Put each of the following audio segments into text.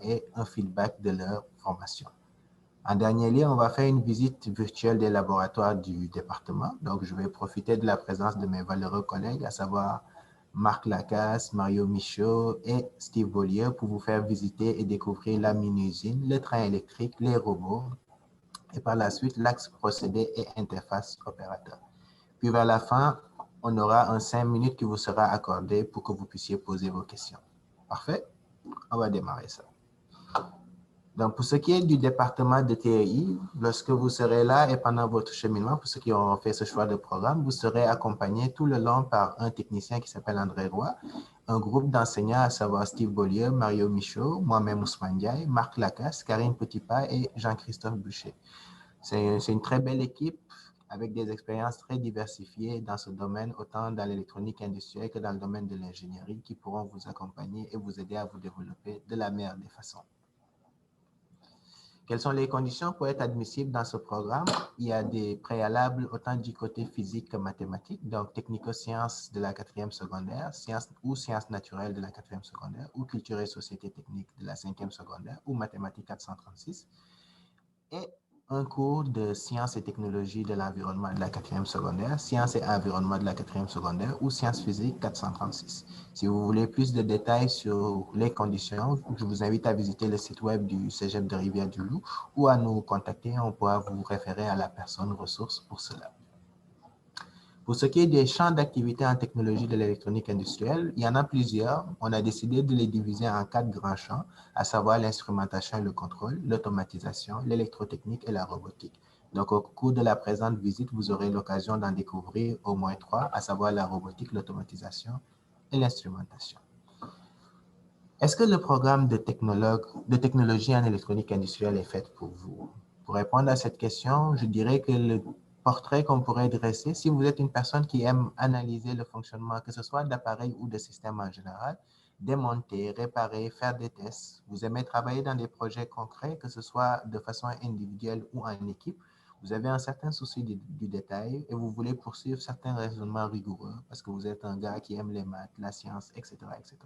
et un feedback de leur formation. En dernier lieu, on va faire une visite virtuelle des laboratoires du département. Donc, je vais profiter de la présence de mes valeureux collègues, à savoir Marc Lacasse, Mario Michaud et Steve Bollier, pour vous faire visiter et découvrir la mini-usine, le train électrique, les robots et par la suite l'axe procédé et interface opérateur. Puis vers la fin, on aura un 5 minutes qui vous sera accordé pour que vous puissiez poser vos questions. Parfait? On va démarrer ça. Donc, pour ce qui est du département de TI, lorsque vous serez là et pendant votre cheminement, pour ceux qui auront fait ce choix de programme, vous serez accompagné tout le long par un technicien qui s'appelle André Roy, un groupe d'enseignants, à savoir Steve Bollier, Mario Michaud, moi-même Ousmane Diaye, Marc Lacasse, Karine Petitpas et Jean-Christophe Boucher. C'est une très belle équipe avec des expériences très diversifiées dans ce domaine, autant dans l'électronique industrielle que dans le domaine de l'ingénierie, qui pourront vous accompagner et vous aider à vous développer de la meilleure des façons. Quelles sont les conditions pour être admissible dans ce programme? Il y a des préalables autant du côté physique que mathématique, donc technico-sciences de la 4e secondaire, sciences naturelles de la 4e secondaire, ou culture et société technique de la 5e secondaire, ou mathématiques 436, et un cours de sciences et technologies de l'environnement de la 4e secondaire, sciences et environnement de la 4e secondaire ou sciences physiques 436. Si vous voulez plus de détails sur les conditions, je vous invite à visiter le site web du Cégep de Rivière-du-Loup ou à nous contacter. On pourra vous référer à la personne ressource pour cela. Pour ce qui est des champs d'activité en technologie de l'électronique industrielle, il y en a plusieurs. On a décidé de les diviser en 4 grands champs, à savoir l'instrumentation et le contrôle, l'automatisation, l'électrotechnique et la robotique. Donc, au cours de la présente visite, vous aurez l'occasion d'en découvrir au moins 3, à savoir la robotique, l'automatisation et l'instrumentation. Est-ce que le programme de technologie en électronique industrielle est fait pour vous? Pour répondre à cette question, je dirais que le portrait qu'on pourrait dresser, si vous êtes une personne qui aime analyser le fonctionnement, que ce soit d'appareils ou de systèmes en général, démonter, réparer, faire des tests, vous aimez travailler dans des projets concrets, que ce soit de façon individuelle ou en équipe, vous avez un certain souci du détail et vous voulez poursuivre certains raisonnements rigoureux parce que vous êtes un gars qui aime les maths, la science, etc., etc.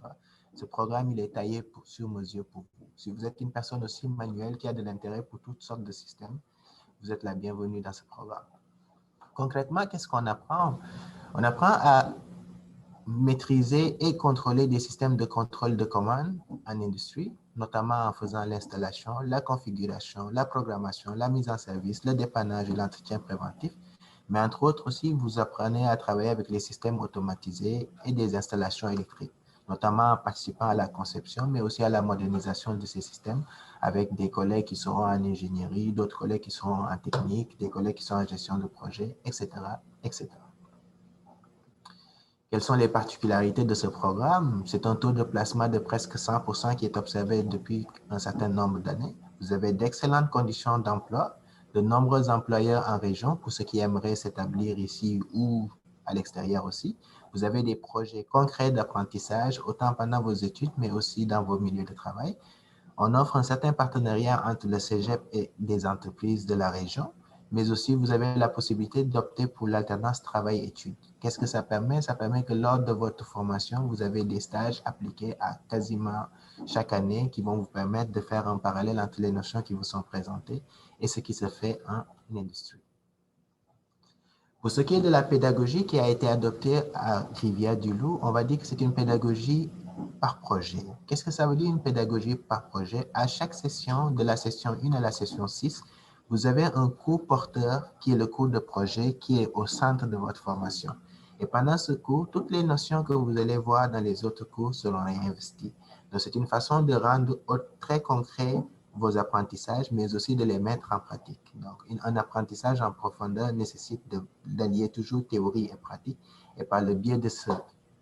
Ce programme, il est taillé sur mesure pour vous. Si vous êtes une personne aussi manuelle qui a de l'intérêt pour toutes sortes de systèmes, vous êtes la bienvenue dans ce programme. Concrètement, qu'est-ce qu'on apprend? On apprend à maîtriser et contrôler des systèmes de contrôle de commande en industrie, notamment en faisant l'installation, la configuration, la programmation, la mise en service, le dépannage et l'entretien préventif. Mais entre autres aussi, vous apprenez à travailler avec les systèmes automatisés et des installations électriques, notamment en participant à la conception, mais aussi à la modernisation de ces systèmes avec des collègues qui seront en ingénierie, d'autres collègues qui seront en technique, des collègues qui sont en gestion de projet, etc., etc. Quelles sont les particularités de ce programme? C'est un taux de placement de presque 100% qui est observé depuis un certain nombre d'années. Vous avez d'excellentes conditions d'emploi, de nombreux employeurs en région pour ceux qui aimeraient s'établir ici ou à l'extérieur aussi. Vous avez des projets concrets d'apprentissage, autant pendant vos études, mais aussi dans vos milieux de travail. On offre un certain partenariat entre le Cégep et des entreprises de la région, mais aussi vous avez la possibilité d'opter pour l'alternance travail-études. Qu'est-ce que ça permet? Ça permet que lors de votre formation, vous avez des stages appliqués à quasiment chaque année qui vont vous permettre de faire un parallèle entre les notions qui vous sont présentées et ce qui se fait en industrie. Pour ce qui est de la pédagogie qui a été adoptée à Rivière-du-Loup, on va dire que c'est une pédagogie par projet. Qu'est-ce que ça veut dire une pédagogie par projet? À chaque session, de la session 1 à la session 6, vous avez un cours porteur qui est le cours de projet qui est au centre de votre formation. Et pendant ce cours, toutes les notions que vous allez voir dans les autres cours seront réinvesties. Donc, c'est une façon de rendre très concret vos apprentissages, mais aussi de les mettre en pratique. Donc, un apprentissage en profondeur nécessite d'allier toujours théorie et pratique. Et par le biais de ce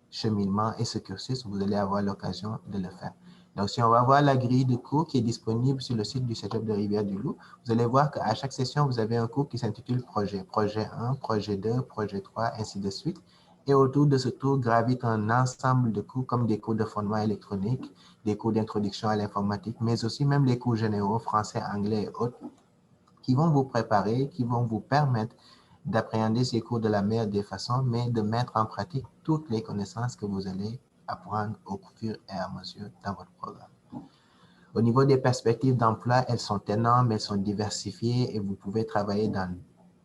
cheminement et ce cursus, vous allez avoir l'occasion de le faire. Donc, si on va voir la grille de cours qui est disponible sur le site du Cégep de Rivière-du-Loup, vous allez voir qu'à chaque session, vous avez un cours qui s'intitule projet. Projet 1, projet 2, projet 3, ainsi de suite. Et autour de ce tour gravite un ensemble de cours comme des cours de fondement électronique, des cours d'introduction à l'informatique, mais aussi même les cours généraux, français, anglais et autres, qui vont vous préparer, qui vont vous permettre d'appréhender ces cours de la meilleure des façons, mais de mettre en pratique toutes les connaissances que vous allez apprendre au fur et à mesure dans votre programme. Au niveau des perspectives d'emploi, elles sont énormes, elles sont diversifiées et vous pouvez travailler dans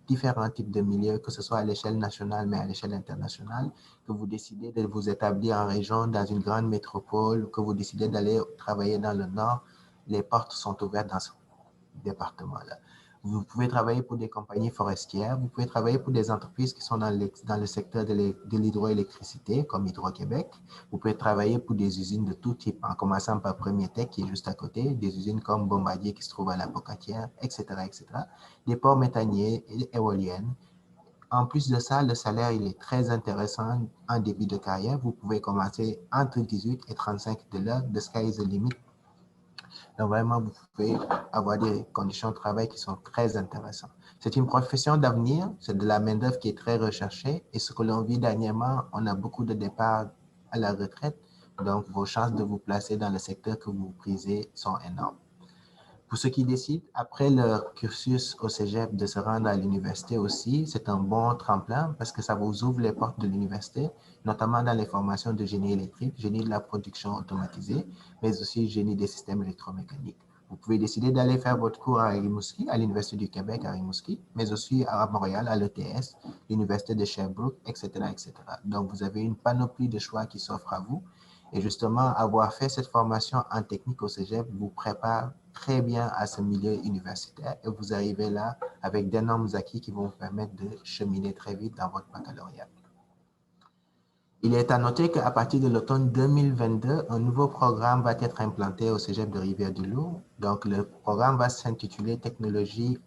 différents types de milieux, que ce soit à l'échelle nationale, mais à l'échelle internationale, que vous décidez de vous établir en région, dans une grande métropole, que vous décidez d'aller travailler dans le Nord, les portes sont ouvertes dans ce département-là. Vous pouvez travailler pour des compagnies forestières, vous pouvez travailler pour des entreprises qui sont dans le secteur de l'hydroélectricité, comme Hydro-Québec. Vous pouvez travailler pour des usines de tout type, en commençant par Premier Tech, qui est juste à côté, des usines comme Bombardier, qui se trouve à la Pocatière, etc., etc., des ports méthaniers et éoliennes. En plus de ça, le salaire, il est très intéressant en début de carrière. Vous pouvez commencer entre 18 et 35 de l'heure. The sky is the limit. Donc, vraiment, vous pouvez avoir des conditions de travail qui sont très intéressantes. C'est une profession d'avenir, c'est de la main-d'œuvre qui est très recherchée. Et ce que l'on vit dernièrement, on a beaucoup de départs à la retraite. Donc, vos chances de vous placer dans le secteur que vous prisez sont énormes. Pour ceux qui décident, après leur cursus au cégep, de se rendre à l'université aussi, c'est un bon tremplin parce que ça vous ouvre les portes de l'université, notamment dans les formations de génie électrique, génie de la production automatisée, mais aussi génie des systèmes électromécaniques. Vous pouvez décider d'aller faire votre cours à Rimouski, à l'Université du Québec à Rimouski, mais aussi à Montréal, à l'ETS, l'Université de Sherbrooke, etc., etc. Donc, vous avez une panoplie de choix qui s'offre à vous. Et justement, avoir fait cette formation en technique au cégep vous prépare très bien à ce milieu universitaire et vous arrivez là avec d'énormes acquis qui vont vous permettre de cheminer très vite dans votre baccalauréat. Il est à noter qu'à partir de l'automne 2022, un nouveau programme va être implanté au cégep de Rivière-du-Loup. Donc, le programme va s'intituler Technologie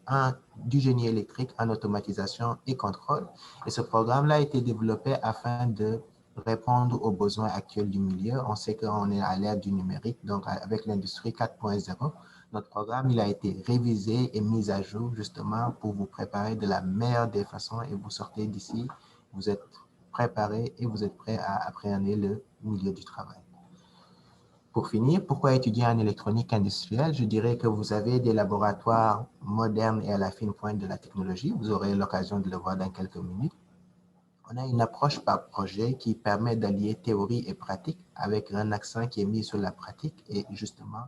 du génie électrique en automatisation et contrôle. Et ce programme-là a été développé afin de répondre aux besoins actuels du milieu. On sait qu'on est à l'ère du numérique, donc avec l'industrie 4.0, notre programme il a été révisé et mis à jour justement pour vous préparer de la meilleure des façons et vous sortez d'ici, vous êtes préparé et vous êtes prêt à appréhender le milieu du travail. Pour finir, pourquoi étudier en électronique industrielle? Je dirais que vous avez des laboratoires modernes et à la fine pointe de la technologie. Vous aurez l'occasion de le voir dans quelques minutes. On a une approche par projet qui permet d'allier théorie et pratique avec un accent qui est mis sur la pratique et justement,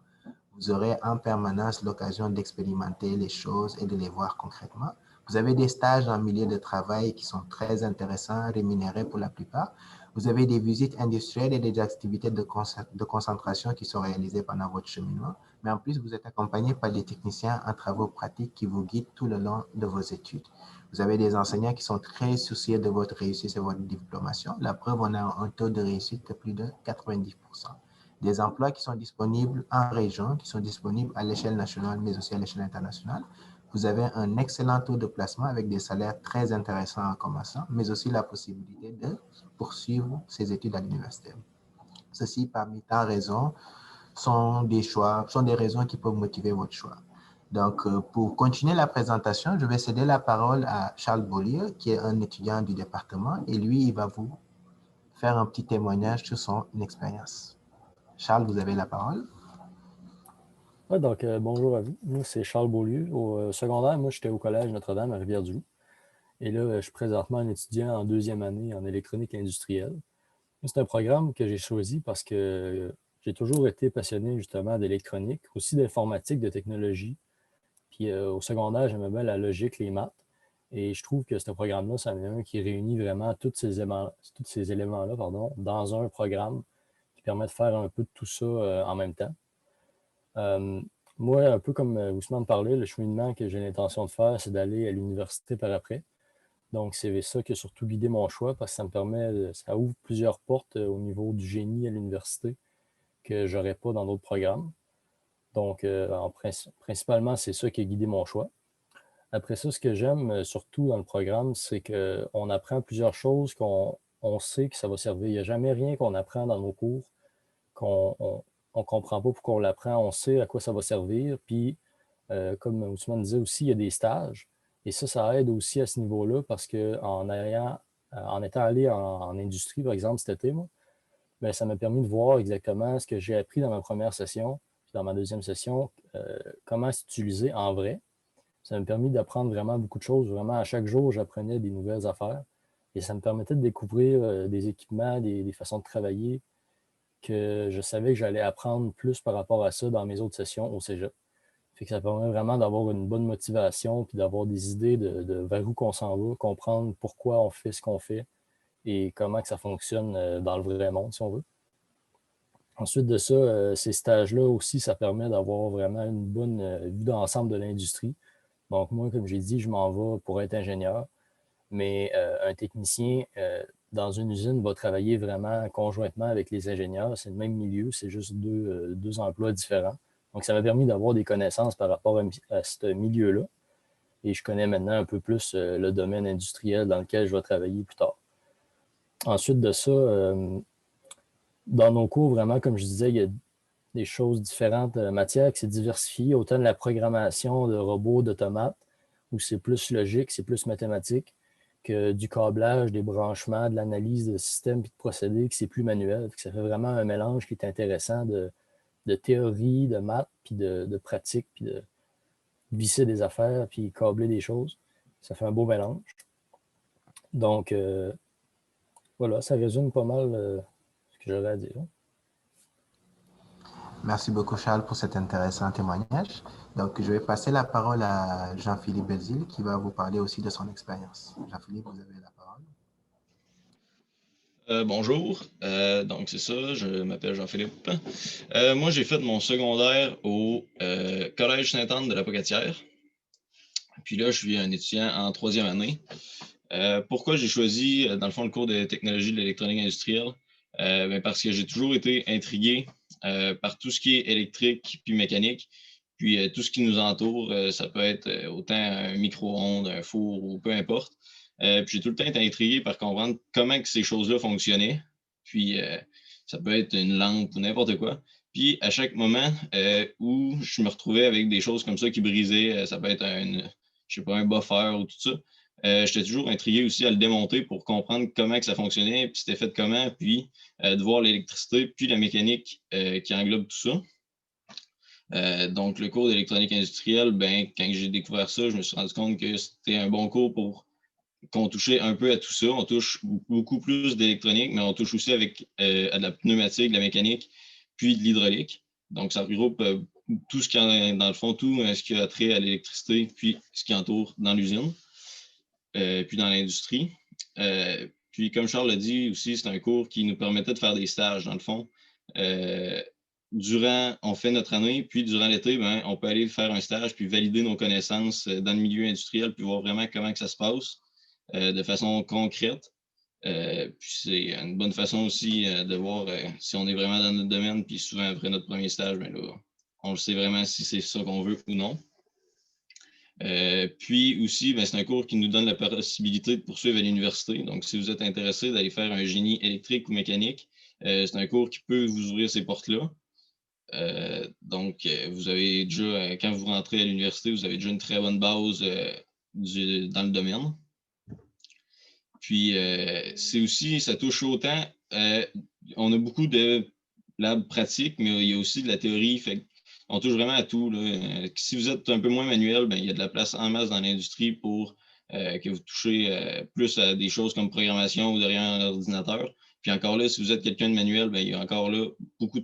vous aurez en permanence l'occasion d'expérimenter les choses et de les voir concrètement. Vous avez des stages en milieu de travail qui sont très intéressants, rémunérés pour la plupart. Vous avez des visites industrielles et des activités de concentration qui sont réalisées pendant votre cheminement. Mais en plus, vous êtes accompagné par des techniciens en travaux pratiques qui vous guident tout le long de vos études. Vous avez des enseignants qui sont très soucieux de votre réussite et votre diplomation. La preuve, on a un taux de réussite de plus de 90%. Des emplois qui sont disponibles en région, qui sont disponibles à l'échelle nationale, mais aussi à l'échelle internationale. Vous avez un excellent taux de placement avec des salaires très intéressants en commençant, mais aussi la possibilité de poursuivre ses études à l'université. Ceci, parmi tant de raisons, sont des raisons qui peuvent motiver votre choix. Donc, pour continuer la présentation, je vais céder la parole à Charles Beaulieu, qui est un étudiant du département, et lui, il va vous faire un petit témoignage sur son expérience. Charles, vous avez la parole. Ouais, donc, bonjour à vous. Moi, c'est Charles Beaulieu. Au secondaire, moi, j'étais au collège Notre-Dame à Rivière-du-Loup. Et là, je suis présentement un étudiant en deuxième année en électronique industrielle. C'est un programme que j'ai choisi parce que j'ai toujours été passionné justement d'électronique, aussi d'informatique, de technologie. Puis au secondaire, j'aimais bien la logique, les maths. Et je trouve que ce programme-là, c'en est un qui réunit vraiment tous ces éléments-là, dans un programme qui permet de faire un peu de tout ça en même temps. Euh, Moi, un peu comme Ousmane parlait, le cheminement que j'ai l'intention de faire, c'est d'aller à l'université par après. Donc, c'est ça qui a surtout guidé mon choix parce que ça me permet, ça ouvre plusieurs portes au niveau du génie à l'université que je n'aurais pas dans d'autres programmes. Donc, principalement, c'est ça qui a guidé mon choix. Après ça, ce que j'aime surtout dans le programme, c'est qu'on apprend plusieurs choses qu'on sait que ça va servir. Il n'y a jamais rien qu'on apprend dans nos cours qu'on ne comprend pas pourquoi on l'apprend. On sait à quoi ça va servir. Puis, comme Ousmane disait aussi, il y a des stages. Et ça aide aussi à ce niveau-là parce en étant allé en industrie, par exemple, cet été, moi, ben, ça m'a permis de voir exactement ce que j'ai appris dans ma première session, puis dans ma deuxième session, comment s'utiliser en vrai. Ça m'a permis d'apprendre vraiment beaucoup de choses. Vraiment, à chaque jour, j'apprenais des nouvelles affaires. Et ça me permettait de découvrir des équipements, des façons de travailler que je savais que j'allais apprendre plus par rapport à ça dans mes autres sessions au cégep. Fait que ça permet vraiment d'avoir une bonne motivation puis d'avoir des idées de vers où qu'on s'en va, comprendre pourquoi on fait ce qu'on fait et comment que ça fonctionne dans le vrai monde, si on veut. Ensuite de ça, ces stages-là aussi, ça permet d'avoir vraiment une bonne vue d'ensemble de l'industrie. Donc, moi, comme j'ai dit, je m'en vais pour être ingénieur, mais un technicien dans une usine va travailler vraiment conjointement avec les ingénieurs. C'est le même milieu, c'est juste deux emplois différents. Donc, ça m'a permis d'avoir des connaissances par rapport à ce milieu-là. Et je connais maintenant un peu plus le domaine industriel dans lequel je vais travailler plus tard. Ensuite de ça, dans nos cours, vraiment, comme je disais, il y a des choses différentes matières qui s'est diversifié, autant de la programmation de robots, d'automates, où c'est plus logique, c'est plus mathématique, que du câblage, des branchements, de l'analyse de systèmes et de procédés, qui c'est plus manuel. Ça fait vraiment un mélange qui est intéressant de théorie, de maths, puis de pratique, puis de visser des affaires, puis câbler des choses. Ça fait un beau mélange. Donc, voilà, ça résume pas mal ce que j'aurais à dire. Merci beaucoup, Charles, pour cet intéressant témoignage. Donc, je vais passer la parole à Jean-Philippe Belzile, qui va vous parler aussi de son expérience. Jean-Philippe, vous avez la parole. Bonjour, donc c'est ça, je m'appelle Jean-Philippe. Moi, j'ai fait mon secondaire au Collège Sainte-Anne de la Pocatière. Puis là, je suis un étudiant en troisième année. Pourquoi j'ai choisi, dans le fond, le cours de technologie de l'électronique industrielle? Parce que j'ai toujours été intrigué par tout ce qui est électrique puis mécanique. Puis tout ce qui nous entoure, ça peut être autant un micro-ondes, un four ou peu importe. Puis j'ai tout le temps été intrigué par comprendre comment que ces choses-là fonctionnaient. Puis ça peut être une lampe ou n'importe quoi. Puis à chaque moment où je me retrouvais avec des choses comme ça qui brisaient, ça peut être je sais pas, un buffer ou tout ça, j'étais toujours intrigué aussi à le démonter pour comprendre comment que ça fonctionnait, puis c'était fait comment, puis de voir l'électricité, puis la mécanique qui englobe tout ça. Donc, le cours d'électronique industrielle, ben, quand j'ai découvert ça, je me suis rendu compte que c'était un bon cours pour qu'on touchait un peu à tout ça. On touche beaucoup plus d'électronique, mais on touche aussi avec à de la pneumatique, de la mécanique, puis de l'hydraulique. Donc, ça regroupe tout ce qui est, dans le fond, tout ce qui a trait à l'électricité, puis ce qui entoure dans l'usine, puis dans l'industrie. Puis, comme Charles l'a dit aussi, c'est un cours qui nous permettait de faire des stages, dans le fond. On fait notre année, puis durant l'été, ben, on peut aller faire un stage, puis valider nos connaissances dans le milieu industriel, puis voir vraiment comment que ça se passe de façon concrète. Puis c'est une bonne façon aussi de voir si on est vraiment dans notre domaine, puis souvent après notre premier stage, ben là, on le sait vraiment si c'est ça qu'on veut ou non. Puis aussi, ben, c'est un cours qui nous donne la possibilité de poursuivre à l'université. Donc, si vous êtes intéressé d'aller faire un génie électrique ou mécanique, c'est un cours qui peut vous ouvrir ces portes-là. Donc, vous avez déjà, quand vous rentrez à l'université, vous avez déjà une très bonne base dans le domaine. Puis, c'est aussi, ça touche autant, on a beaucoup de labs pratiques, mais il y a aussi de la théorie. Fait on touche vraiment à tout. Là. Si vous êtes un peu moins manuel, ben, il y a de la place en masse dans l'industrie pour que vous touchez plus à des choses comme programmation ou derrière un ordinateur. Puis encore là, si vous êtes quelqu'un de manuel, ben, il y a encore là beaucoup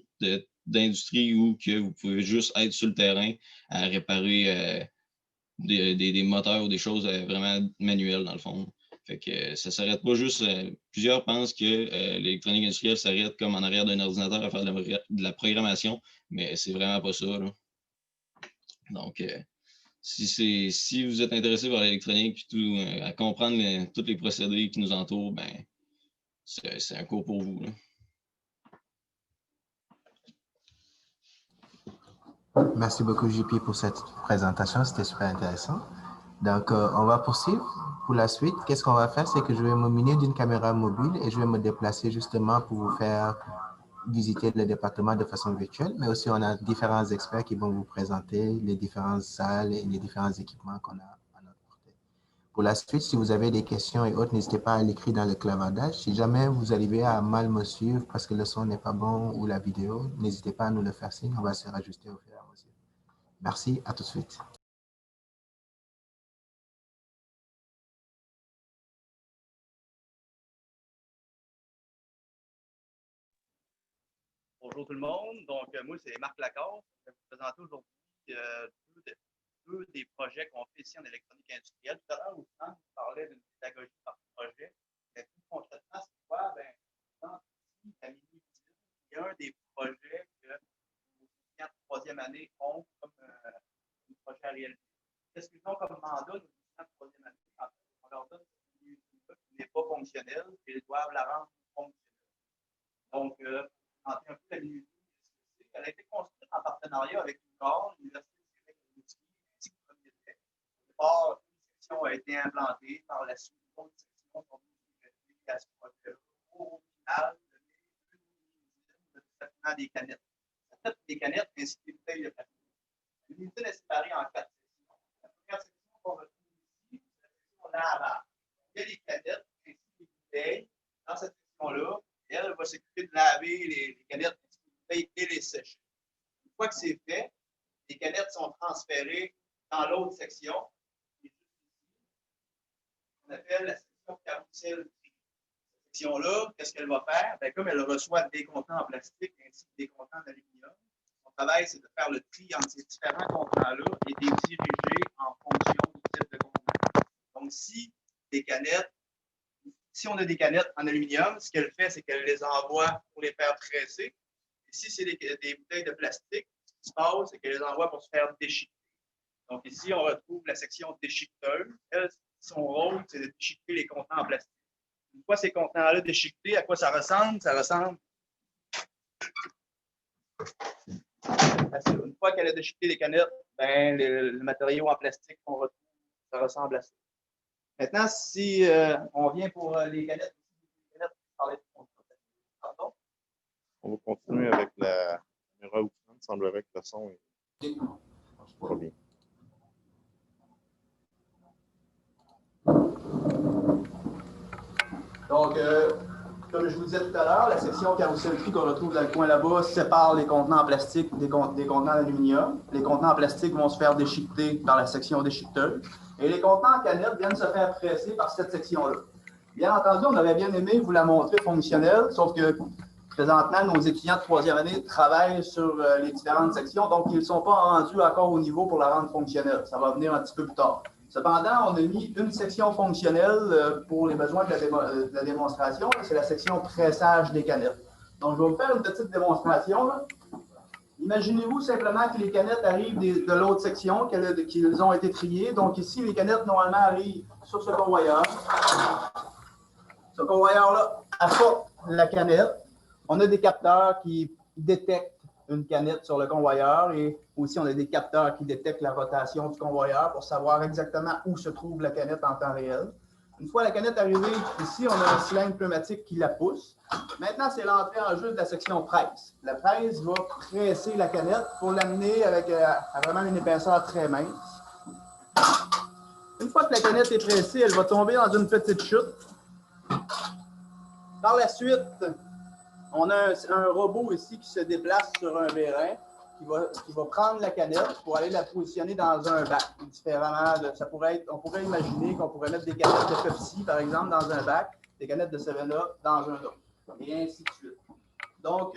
d'industries où que vous pouvez juste être sur le terrain à réparer des moteurs ou des choses vraiment manuelles, dans le fond. Fait que ça ne s'arrête pas juste. Plusieurs pensent que l'électronique industrielle s'arrête comme en arrière d'un ordinateur à faire de la programmation, mais c'est vraiment pas ça. Là. Donc, si vous êtes intéressé par l'électronique et à comprendre tous les procédés qui nous entourent, ben, c'est un cours pour vous. Là. Merci beaucoup, JP, pour cette présentation. C'était super intéressant. Donc, on va poursuivre. Pour la suite, qu'est-ce qu'on va faire? C'est que je vais me munir d'une caméra mobile et je vais me déplacer justement pour vous faire visiter le département de façon virtuelle, mais aussi on a différents experts qui vont vous présenter les différentes salles et les différents équipements qu'on a à notre portée. Pour la suite, si vous avez des questions et autres, n'hésitez pas à l'écrire dans le clavardage. Si jamais vous arrivez à mal me suivre parce que le son n'est pas bon ou la vidéo, n'hésitez pas à nous le faire signe. On va se rajuster au fur et à mesure. Merci, à tout de suite. Bonjour tout le monde. Donc, moi, c'est Marc Lacasse. Je vais vous présenter aujourd'hui deux des projets qu'on fait ici en électronique industrielle. Tout à l'heure, vous parlait d'une pédagogie par projet. Mais plus concrètement, c'est quoi? Bien, dans la mini-usine, il y a un des projets que les étudiants de troisième année ont comme un projet à réaliser. Qu'est-ce qu'ils ont comme mandat, nos étudiants de troisième année? En fait, on leur donne une mini-usine qui n'est pas fonctionnelle et ils doivent la rendre fonctionnelle. Donc, en un peu la mini-usine, elle a été construite en partenariat avec l'UQAR, l'Université du Québec de l'Outil, ainsi que le premier tech. Au départ, une section a été implantée, par la suite, d'autres sections sont venues à ce projet-là. Au final, le traitement des canettes. Ça traite des canettes ainsi que des bouteilles de plastique. L'unité est séparée en 4 sections. La première section qu'on retrouve ici, c'est la section lavage. Il y a les canettes ainsi que les bouteilles. Dans cette section-là, elle va s'occuper de laver les canettes et les sécher. Une fois que c'est fait, les canettes sont transférées dans l'autre section, qu'on appelle la section carrousel. Cette section-là, qu'est-ce qu'elle va faire? Bien, comme elle reçoit des contenants en plastique ainsi que des contenants d'aluminium, son travail, c'est de faire le tri entre ces différents contenants-là et de les diriger en fonction du type de contenant. Donc, si on a des canettes en aluminium, ce qu'elle fait, c'est qu'elle les envoie pour les faire presser. Et si c'est des bouteilles de plastique, ce qui se passe, c'est qu'elle les envoie pour se faire déchiqueter. Donc ici, on retrouve la section déchiqueteuse. Elle, son rôle, c'est de déchiqueter les contenants en plastique. Une fois ces contenants-là déchiquetés, à quoi ça ressemble? Ça ressemble. Une fois qu'elle a déchiqueté les canettes, ben, le matériau en plastique qu'on retrouve, ça ressemble à ça. Maintenant, si on vient pour les canettes, pardon? On va continuer avec la caméra où il semblerait que le son est pas bien. Donc, comme je vous disais tout à l'heure, la section carrosserie qu'on retrouve dans le coin là-bas sépare les contenants en plastique des contenants d'aluminium. Les contenants en plastique vont se faire déchiqueter par la section déchiqueteuse. Et les contenants en canette viennent se faire presser par cette section-là. Bien entendu, on aurait bien aimé vous la montrer fonctionnelle, sauf que présentement, nos étudiants de troisième année travaillent sur les différentes sections, donc ils ne sont pas rendus encore au niveau pour la rendre fonctionnelle. Ça va venir un petit peu plus tard. Cependant, on a mis une section fonctionnelle pour les besoins de la démonstration. C'est la section pressage des canettes. Donc, je vais vous faire une petite démonstration. Imaginez-vous simplement que les canettes arrivent de l'autre section, qu'ils ont été triées. Donc, ici, les canettes, normalement, arrivent sur ce convoyeur. Ce convoyeur-là apporte la canette. On a des capteurs qui détectent une canette sur le convoyeur et aussi on a des capteurs qui détectent la rotation du convoyeur pour savoir exactement où se trouve la canette en temps réel. Une fois la canette arrivée ici, on a un cylindre pneumatique qui la pousse. Maintenant, c'est l'entrée en jeu de la section presse. La presse va presser la canette pour l'amener avec vraiment une épaisseur très mince. Une fois que la canette est pressée, elle va tomber dans une petite chute. Par la suite, on a un robot ici qui se déplace sur un vérin qui va prendre la canette pour aller la positionner dans un bac. Différemment, on pourrait imaginer qu'on pourrait mettre des canettes de Pepsi, par exemple, dans un bac, des canettes de 7-Up dans un autre, et ainsi de suite. Donc,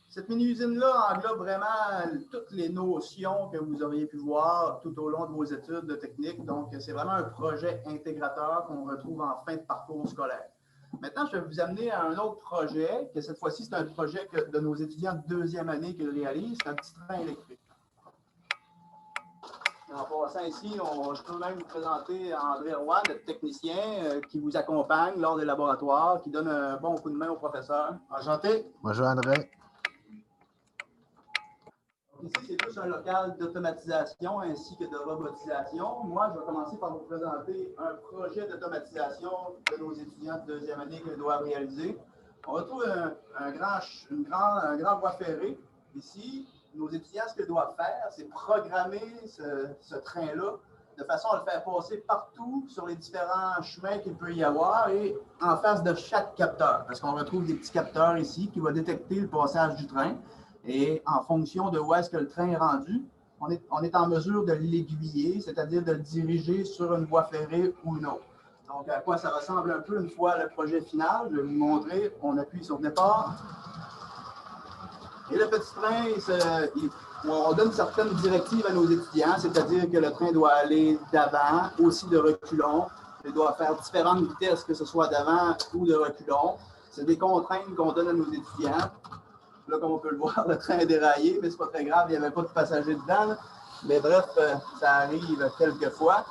cette mini-usine-là englobe vraiment toutes les notions que vous auriez pu voir tout au long de vos études de technique. Donc, c'est vraiment un projet intégrateur qu'on retrouve en fin de parcours scolaire. Maintenant, je vais vous amener à un autre projet, que cette fois-ci, c'est un projet de nos étudiants de deuxième année qui le réalisent. C'est un petit train électrique. En passant ici, je peux même vous présenter André Roy, notre technicien qui vous accompagne lors des laboratoires, qui donne un bon coup de main au professeur. Enchanté. Bonjour André. Ici, c'est plus un local d'automatisation ainsi que de robotisation. Moi, je vais commencer par vous présenter un projet d'automatisation de nos étudiants de deuxième année qu'ils doivent réaliser. On retrouve un grand voie ferrée. Ici, nos étudiants, ce qu'ils doivent faire, c'est programmer ce train-là de façon à le faire passer partout sur les différents chemins qu'il peut y avoir et en face de chaque capteur. Parce qu'on retrouve des petits capteurs ici qui vont détecter le passage du train. Et en fonction de où est-ce que le train est rendu, on est en mesure de l'aiguiller, c'est-à-dire de le diriger sur une voie ferrée ou une autre. Donc, à quoi ça ressemble un peu une fois le projet final? Je vais vous montrer. On appuie sur départ. Et le petit train, on donne certaines directives à nos étudiants, c'est-à-dire que le train doit aller d'avant, aussi de reculons. Il doit faire différentes vitesses, que ce soit d'avant ou de reculons. C'est des contraintes qu'on donne à nos étudiants. Là, comme on peut le voir, le train est déraillé, mais c'est pas très grave, il n'y avait pas de passagers dedans. Là. Mais bref, ça arrive quelquefois.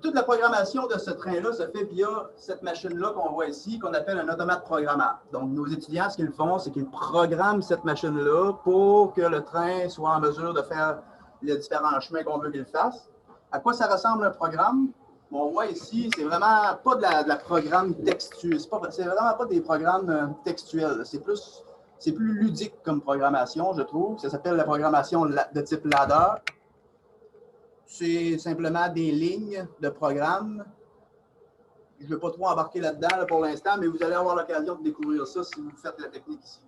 Toute la programmation de ce train-là se fait via cette machine-là qu'on voit ici, qu'on appelle un automate programmable. Donc, nos étudiants, ce qu'ils font, c'est qu'ils programment cette machine-là pour que le train soit en mesure de faire les différents chemins qu'on veut qu'il fasse. À quoi ça ressemble un programme? On voit ici, c'est vraiment pas de la programme textuelle. C'est vraiment pas des programmes textuels. C'est plus ludique comme programmation, je trouve. Ça s'appelle la programmation de type ladder. C'est simplement des lignes de programme. Je ne vais pas trop embarquer là-dedans pour l'instant, mais vous allez avoir l'occasion de découvrir ça si vous faites la technique ici.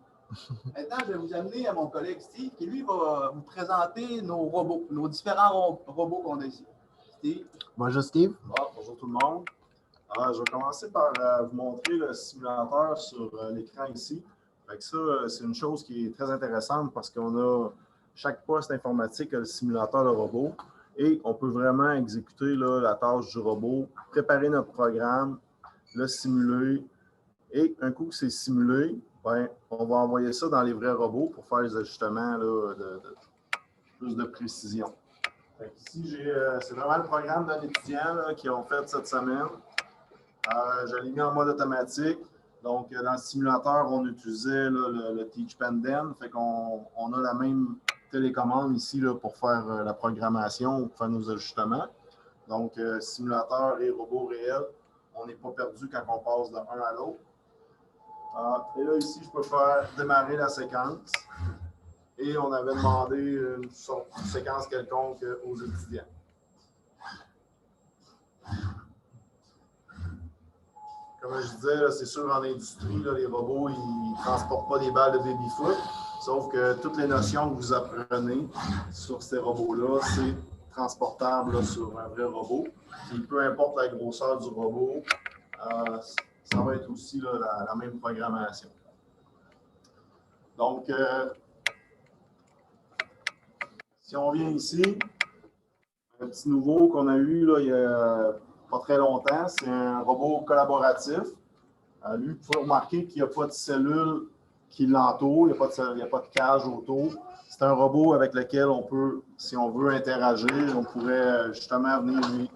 Maintenant, je vais vous amener à mon collègue Steve, qui lui va vous présenter nos robots, nos différents robots qu'on a ici. Steve. Bonjour Steve. Bonjour tout le monde. Alors, je vais commencer par vous montrer le simulateur sur l'écran ici. Fait que ça, c'est une chose qui est très intéressante parce qu'on a chaque poste informatique a le simulateur de robot. Et on peut vraiment exécuter là, la tâche du robot, préparer notre programme, le simuler. Et un coup que c'est simulé, ben, on va envoyer ça dans les vrais robots pour faire les ajustements là, de plus de précision. Ici, c'est vraiment le programme d'un étudiant là, qui ont fait cette semaine. Je l'ai mis en mode automatique. Donc, dans le simulateur, on utilisait là, le Teach Pendant. Fait qu'on a la même télécommande ici là, pour faire la programmation, pour faire nos ajustements. Donc, simulateur et robot réel, on n'est pas perdu quand on passe de l'un à l'autre. Et là, ici, je peux faire démarrer la séquence. Et on avait demandé une séquence quelconque aux étudiants. Comme je disais, c'est sûr, en industrie, là, les robots, ils ne transportent pas des balles de baby-foot. Sauf que toutes les notions que vous apprenez sur ces robots-là, c'est transportable là, sur un vrai robot. Et peu importe la grosseur du robot, ça va être aussi là, la même programmation. Donc, si on vient ici, un petit nouveau qu'on a eu là, il n'y a pas très longtemps, c'est un robot collaboratif. Lui, vous pouvez remarquer qu'il n'y a pas de cellule qui l'entoure, il n'y a pas de cage autour. C'est un robot avec lequel on peut, si on veut interagir, on pourrait justement venir lui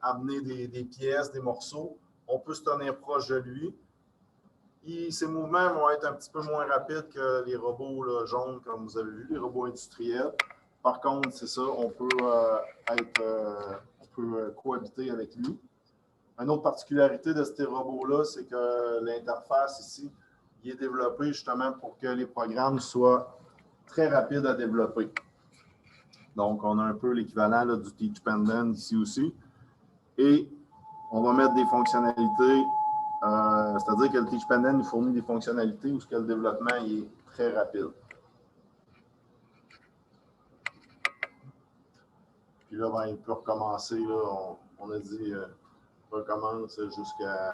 amener des pièces, des morceaux. On peut se tenir proche de lui. Ses mouvements vont être un petit peu moins rapides que les robots là, jaunes, comme vous avez vu, les robots industriels. Par contre, c'est ça, on peut cohabiter avec lui. Une autre particularité de ces robots-là, c'est que l'interface ici, il est développé justement pour que les programmes soient très rapides à développer. Donc, on a un peu l'équivalent du Teach Pendant ici aussi. Et on va mettre des fonctionnalités, c'est-à-dire que le Teach Pendant nous fournit des fonctionnalités où le développement est très rapide. Puis là, ben, il peut recommencer. Là, on a dit recommence jusqu'à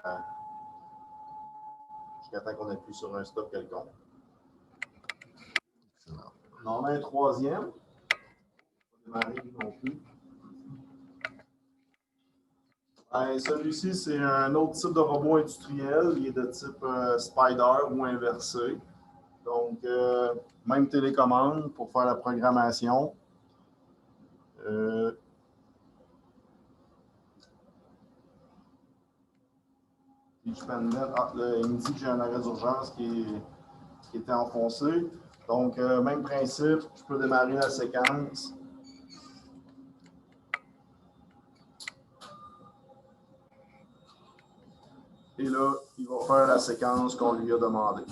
temps qu'on appuie sur un stop quelconque. On en a un troisième. On va démarrer non plus. Celui-ci, c'est un autre type de robot industriel. Il est de type Spider ou inversé. Donc, même télécommande pour faire la programmation. Là, il me dit que j'ai un arrêt d'urgence qui était enfoncé. Donc, même principe, je peux démarrer la séquence. Et là, il va faire la séquence qu'on lui a demandé.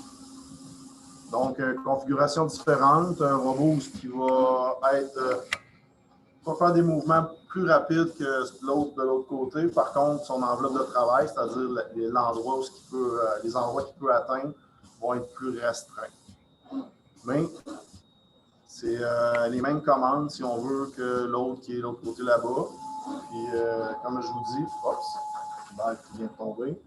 Donc, configuration différente, un robot qui va faire des mouvements plus rapides que l'autre de l'autre côté. Par contre, son enveloppe de travail, c'est-à-dire les endroits qu'il peut atteindre, vont être plus restreints. Mais c'est les mêmes commandes si on veut que l'autre qui est de l'autre côté là-bas. Puis, comme je vous dis, la balle qui vient de tomber.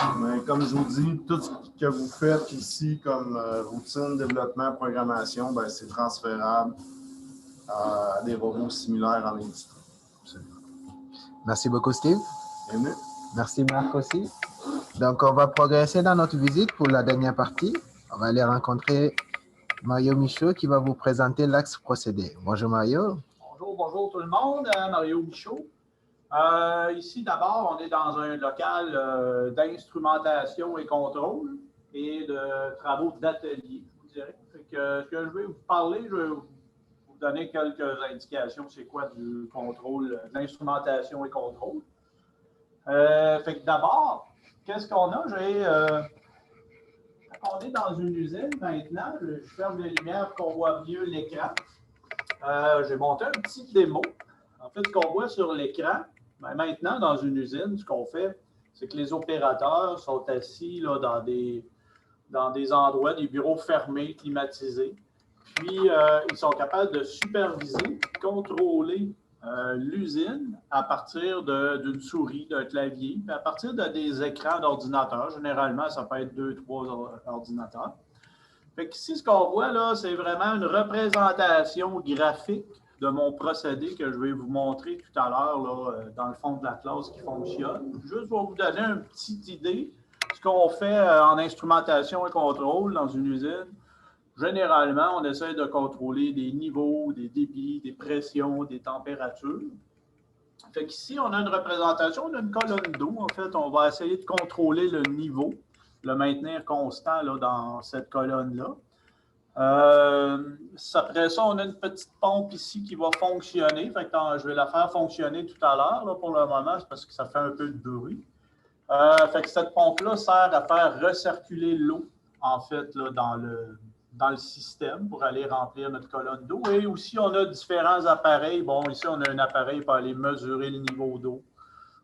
Mais comme je vous dis, tout ce que vous faites ici comme routine, développement, programmation, ben, c'est transférable à des robots similaires en industrie. Merci beaucoup, Steve. Aimé? Merci, Marc aussi. Donc, on va progresser dans notre visite pour la dernière partie. On va aller rencontrer Mario Michaud qui va vous présenter l'axe procédé. Bonjour, Mario. Bonjour tout le monde. Mario Michaud. Ici, d'abord, on est dans un local d'instrumentation et contrôle et de travaux d'atelier, je vous dirais. Ce que je vais vous parler, je vais vous donner quelques indications. C'est quoi du contrôle, de l'instrumentation et contrôle. D'abord, qu'est-ce qu'on a? On est dans une usine maintenant. Je ferme les lumières pour qu'on voit mieux l'écran. J'ai monté un petit démo. En fait, ce qu'on voit sur l'écran, maintenant, dans une usine, ce qu'on fait, c'est que les opérateurs sont assis là, dans des endroits, des bureaux fermés, climatisés. Puis, ils sont capables de superviser, contrôler l'usine à partir d'une souris, d'un clavier, puis à partir de des écrans d'ordinateur. Généralement, ça peut être 2-3 ordinateurs. Fait qu'ici, ce qu'on voit là, c'est vraiment une représentation graphique de mon procédé que je vais vous montrer tout à l'heure dans le fond de la classe qui fonctionne. Juste pour vous donner une petite idée, ce qu'on fait en instrumentation et contrôle dans une usine, généralement, on essaie de contrôler des niveaux, des débits, des pressions, des températures. Fait qu'ici, on a une représentation, on a une colonne d'eau. En fait, on va essayer de contrôler le niveau, le maintenir constant là, dans cette colonne-là. Après ça, on a une petite pompe ici qui va fonctionner. Fait que je vais la faire fonctionner tout à l'heure. Pour le moment, c'est parce que ça fait un peu de bruit. Fait que cette pompe-là sert à faire recirculer l'eau, en fait, là, dans le système pour aller remplir notre colonne d'eau. Et aussi, on a différents appareils. Bon, ici, on a un appareil pour aller mesurer le niveau d'eau.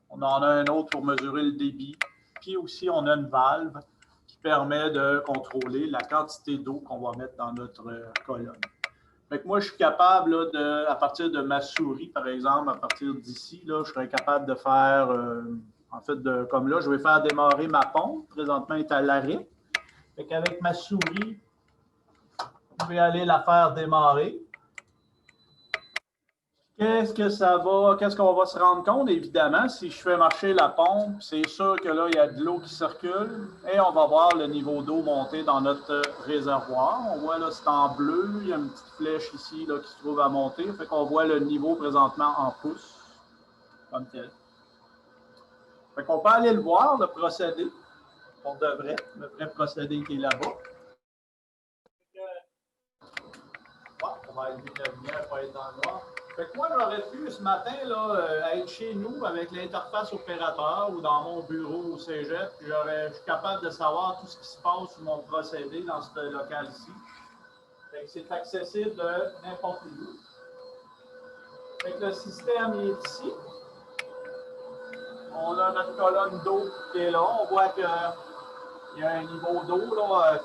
On en a un autre pour mesurer le débit. Puis aussi, on a une valve qui permet de contrôler la quantité d'eau qu'on va mettre dans notre colonne. Fait que moi, je suis capable, là, à partir de ma souris, par exemple, à partir d'ici, je serais capable de faire, comme là, je vais faire démarrer ma pompe. Présentement, elle est à l'arrêt. Fait qu'avec ma souris, je vais aller la faire démarrer. Qu'est-ce qu'on va se rendre compte? Évidemment, si je fais marcher la pompe, c'est sûr que là, il y a de l'eau qui circule et on va voir le niveau d'eau monter dans notre réservoir. On voit là, c'est en bleu, il y a une petite flèche ici là, qui se trouve à monter. Fait qu'on voit le niveau présentement en pouces, comme tel. Fait qu'on peut aller le voir, le procédé, pour de vrai, le vrai procédé qui est là-bas. On va allumer la lumière pour être dans le noir. Fait que moi, j'aurais pu ce matin là, être chez nous avec l'interface opérateur ou dans mon bureau au cégep. Je suis capable de savoir tout ce qui se passe sur mon procédé dans ce local ici. C'est accessible de n'importe où. Fait que le système est ici. On a notre colonne d'eau qui est là. On voit qu'il y a un niveau d'eau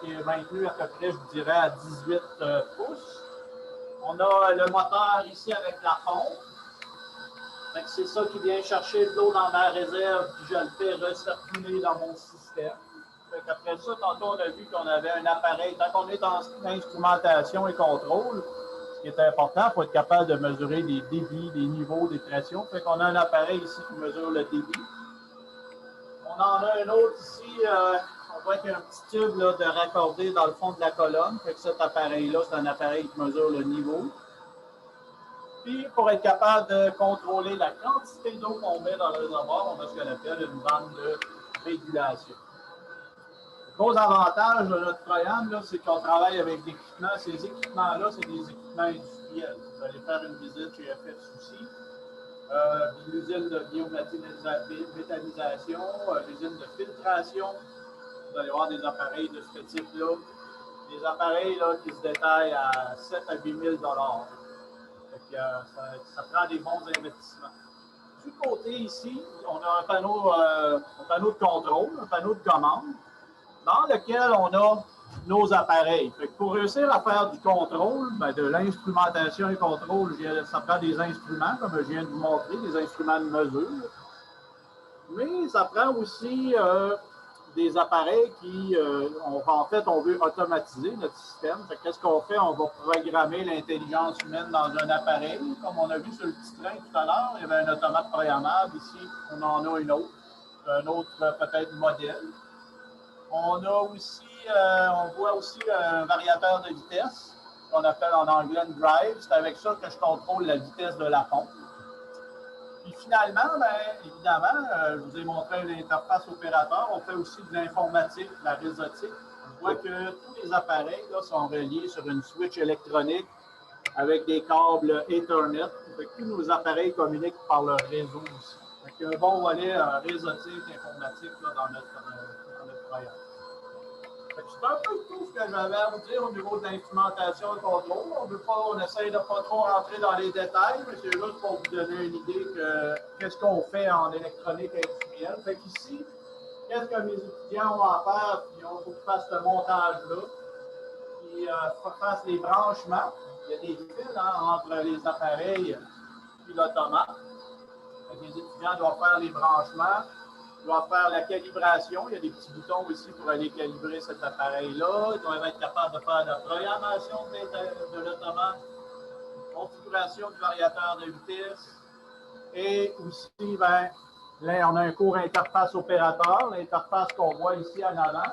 qui est maintenu à peu près, je dirais, à 18 pouces. On a le moteur ici avec la pompe. C'est ça qui vient chercher de l'eau dans ma réserve, puis je le fais recirculer dans mon système. Après ça, tantôt, on a vu qu'on avait un appareil. Tant qu'on est en instrumentation et contrôle, ce qui est important, il faut être capable de mesurer les débits, les niveaux, des pressions. Fait qu'on a un appareil ici qui mesure le débit. On en a un autre ici. On voit qu'il y a un petit tube là, de raccordé dans le fond de la colonne. Fait que cet appareil-là, c'est un appareil qui mesure le niveau. Puis, pour être capable de contrôler la quantité d'eau qu'on met dans le réservoir, on a ce qu'on appelle une bande de régulation. Le gros avantage de notre programme, c'est qu'on travaille avec des équipements. Ces équipements-là, c'est des équipements industriels. Vous allez faire une visite chez FF Souci. L'usine de biométhanisation, l'usine de filtration. Vous allez voir des appareils de ce type-là. Des appareils là, qui se détaillent à 7 à 8 000 $. Ça prend des bons investissements. Du côté ici, on a un panneau de contrôle, un panneau de commande, dans lequel on a nos appareils. Fait que pour réussir à faire du contrôle, de l'instrumentation et contrôle, ça prend des instruments, comme je viens de vous montrer, des instruments de mesure. Mais ça prend aussi des appareils qui, en fait, on veut automatiser notre système. Qu'est-ce qu'on fait? On va programmer l'intelligence humaine dans un appareil. Comme on a vu sur le petit train tout à l'heure, il y avait un automate programmable. Ici, on en a une autre, un autre peut-être modèle. On a aussi, on voit aussi un variateur de vitesse, qu'on appelle en anglais un drive. C'est avec ça que je contrôle la vitesse de la pompe. Puis finalement, bien, évidemment, je vous ai montré l'interface opérateur. On fait aussi de l'informatique, de la réseautique. On voit que tous les appareils là, sont reliés sur une switch électronique avec des câbles Ethernet. Tous nos appareils communiquent par le réseau aussi. Il y a un bon volet réseautique, informatique là, dans notre programme. C'est un peu tout ce que j'avais à vous dire au niveau de l'instrumentation et contrôle. On essaie de ne pas trop rentrer dans les détails, mais c'est juste pour vous donner une idée de qu'est-ce qu'on fait en électronique industrielle. Fait qu'ici, qu'est-ce que mes étudiants ont à faire, puis il faut qu'ils fassent ce montage-là, puis fassent les branchements. Il y a des fils entre les appareils et l'automate. Les étudiants doivent faire les branchements. Ils doivent faire la calibration. Il y a des petits boutons ici pour aller calibrer cet appareil-là. Ils doivent être capables de faire la programmation de l'automate, configuration du variateur de vitesse. Et aussi, ben, là, on a un cours interface opérateur, l'interface qu'on voit ici en avant.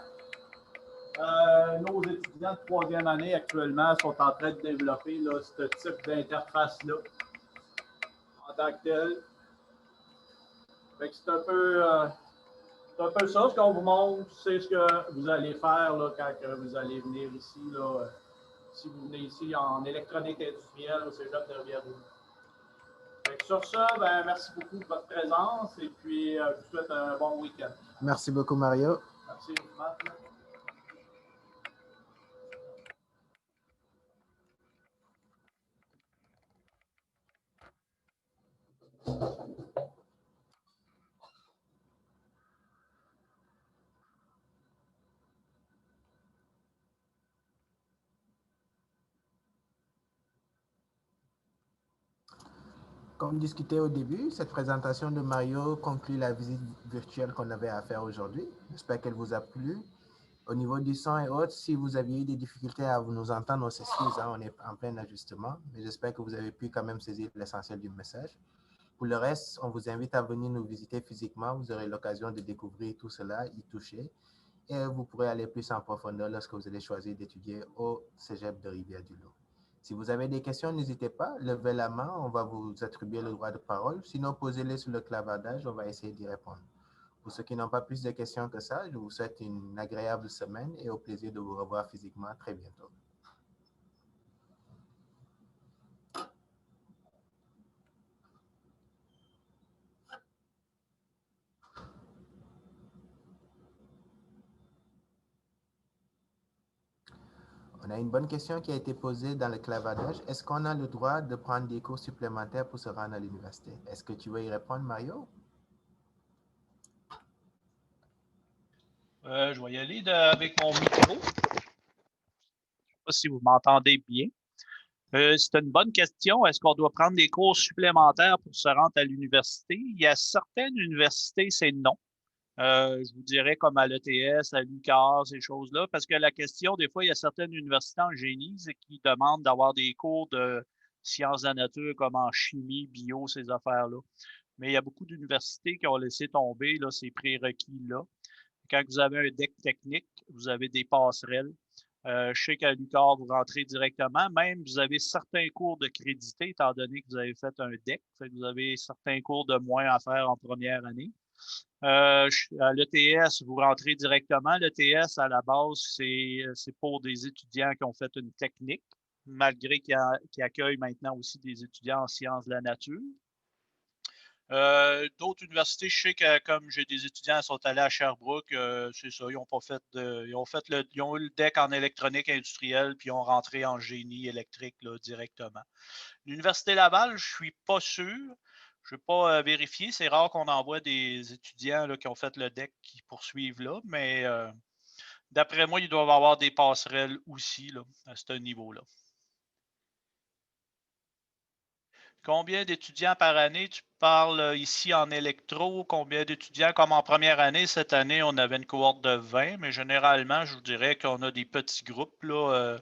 Nos étudiants de troisième année actuellement sont en train de développer là, ce type d'interface-là en tant que tel. C'est un peu ça, ce qu'on vous montre, c'est ce que vous allez faire là, quand vous allez venir ici, là, si vous venez ici en électronique industrielle au Cégep de Rivière-du-Loup. Sur ça, ben, merci beaucoup de votre présence et puis je vous souhaite un bon week-end. Merci beaucoup, Mario. Merci, Marc. Comme discuté au début, cette présentation de Mario conclut la visite virtuelle qu'on avait à faire aujourd'hui. J'espère qu'elle vous a plu. Au niveau du son et autres, si vous aviez eu des difficultés à nous entendre, on s'excuse, on est en plein ajustement, mais j'espère que vous avez pu quand même saisir l'essentiel du message. Pour le reste, on vous invite à venir nous visiter physiquement. Vous aurez l'occasion de découvrir tout cela, y toucher, et vous pourrez aller plus en profondeur lorsque vous allez choisir d'étudier au Cégep de Rivière-du-Loup. Si vous avez des questions, n'hésitez pas, levez la main, on va vous attribuer le droit de parole. Sinon, posez-les sur le clavardage, on va essayer d'y répondre. Pour ceux qui n'ont pas plus de questions que ça, je vous souhaite une agréable semaine et au plaisir de vous revoir physiquement très bientôt. On a une bonne question qui a été posée dans le clavardage. Est-ce qu'on a le droit de prendre des cours supplémentaires pour se rendre à l'université? Est-ce que tu veux y répondre, Mario? Je vais y aller avec mon micro. Je ne sais pas si vous m'entendez bien. C'est une bonne question. Est-ce qu'on doit prendre des cours supplémentaires pour se rendre à l'université? Il y a certaines universités, c'est non. Je vous dirais comme à l'ETS, à l'UQAR, ces choses-là, parce que la question, des fois, il y a certaines universités en génie qui demandent d'avoir des cours de sciences de la nature comme en chimie, bio, ces affaires-là. Mais il y a beaucoup d'universités qui ont laissé tomber là, ces prérequis-là. Quand vous avez un deck technique, vous avez des passerelles. Je sais qu'à l'UQAR, vous rentrez directement. Même, vous avez certains cours de crédité, étant donné que vous avez fait un deck. Vous avez certains cours de moins à faire en première année. À l'ETS, vous rentrez directement. L'ETS, à la base, c'est pour des étudiants qui ont fait une technique, malgré qu'ils accueillent maintenant aussi des étudiants en sciences de la nature. D'autres universités, je sais que comme j'ai des étudiants qui sont allés à Sherbrooke, c'est ça, ils ont pas fait ils ont eu le deck en électronique industrielle, puis ils ont rentré en génie électrique là, directement. L'Université Laval, je suis pas sûr. Je ne vais pas vérifier. C'est rare qu'on envoie des étudiants là, qui ont fait le deck qui poursuivent là, mais d'après moi, ils doivent avoir des passerelles aussi là, à ce niveau-là. Combien d'étudiants par année? Tu parles ici en électro. Combien d'étudiants? Comme en première année, cette année, on avait une cohorte de 20, mais généralement, je vous dirais qu'on a des petits groupes, là,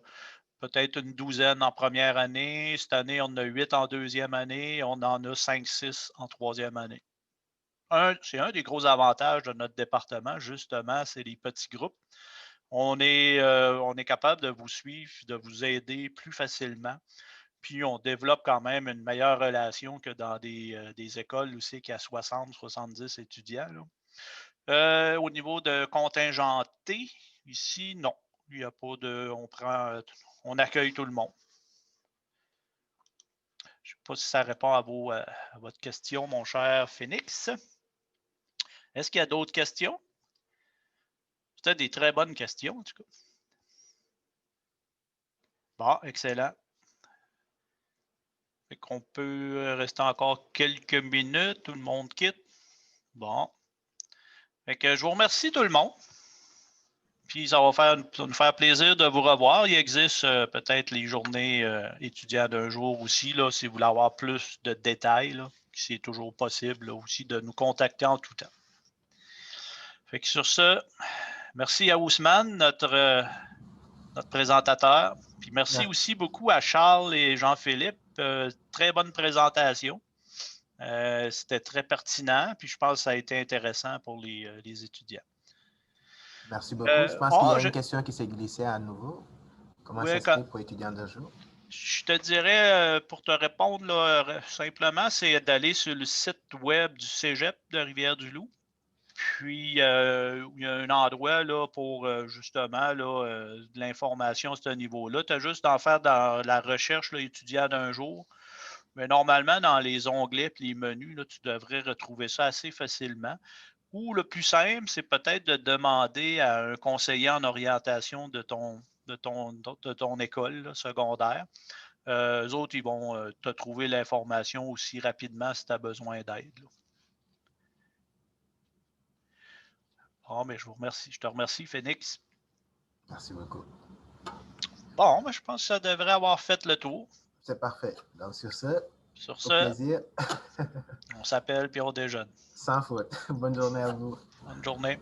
peut-être une douzaine en première année. Cette année, on en a 8 en deuxième année. On en a 5-6 en troisième année. C'est un des gros avantages de notre département, justement, c'est les petits groupes. On est capable de vous suivre, de vous aider plus facilement. Puis on développe quand même une meilleure relation que dans des écoles où c'est qu'il y a 60, 70 étudiants, là. Au niveau de contingenté, ici, non. Il n'y a pas de. On accueille tout le monde. Je ne sais pas si ça répond à votre question, mon cher Phoenix. Est-ce qu'il y a d'autres questions? C'était des très bonnes questions, en tout cas. Bon, excellent. Fait qu'on peut rester encore quelques minutes. Tout le monde quitte. Bon. Fait que je vous remercie tout le monde. Puis ça va nous faire plaisir de vous revoir. Il existe peut-être les journées étudiants d'un jour aussi, là, si vous voulez avoir plus de détails, là, c'est toujours possible là, aussi de nous contacter en tout temps. Fait que sur ce, merci à Ousmane, notre présentateur. Puis merci aussi beaucoup à Charles et Jean-Philippe. Très bonne présentation. C'était très pertinent. Puis je pense que ça a été intéressant pour les étudiants. Merci beaucoup. Je pense qu'il y a une question qui s'est glissée à nouveau. Comment ça se fait pour étudiants d'un jour? Je te dirais, pour te répondre là, simplement, c'est d'aller sur le site web du Cégep de Rivière-du-Loup. Puis, il y a un endroit là, pour justement là, de l'information à ce niveau-là. Tu as juste d'en faire dans la recherche là, étudiant d'un jour. Mais normalement, dans les onglets et les menus, là, tu devrais retrouver ça assez facilement. Ou le plus simple, c'est peut-être de demander à un conseiller en orientation de ton école là, secondaire. Eux autres, ils vont te trouver l'information aussi rapidement si tu as besoin d'aide. Bon, mais je vous remercie. Je te remercie, Phoenix. Merci beaucoup. Bon, mais je pense que ça devrait avoir fait le tour. C'est parfait. Donc, sur ce, au plaisir. On s'appelle puis on déjeune. Sans faute. Bonne journée à vous. Bonne journée.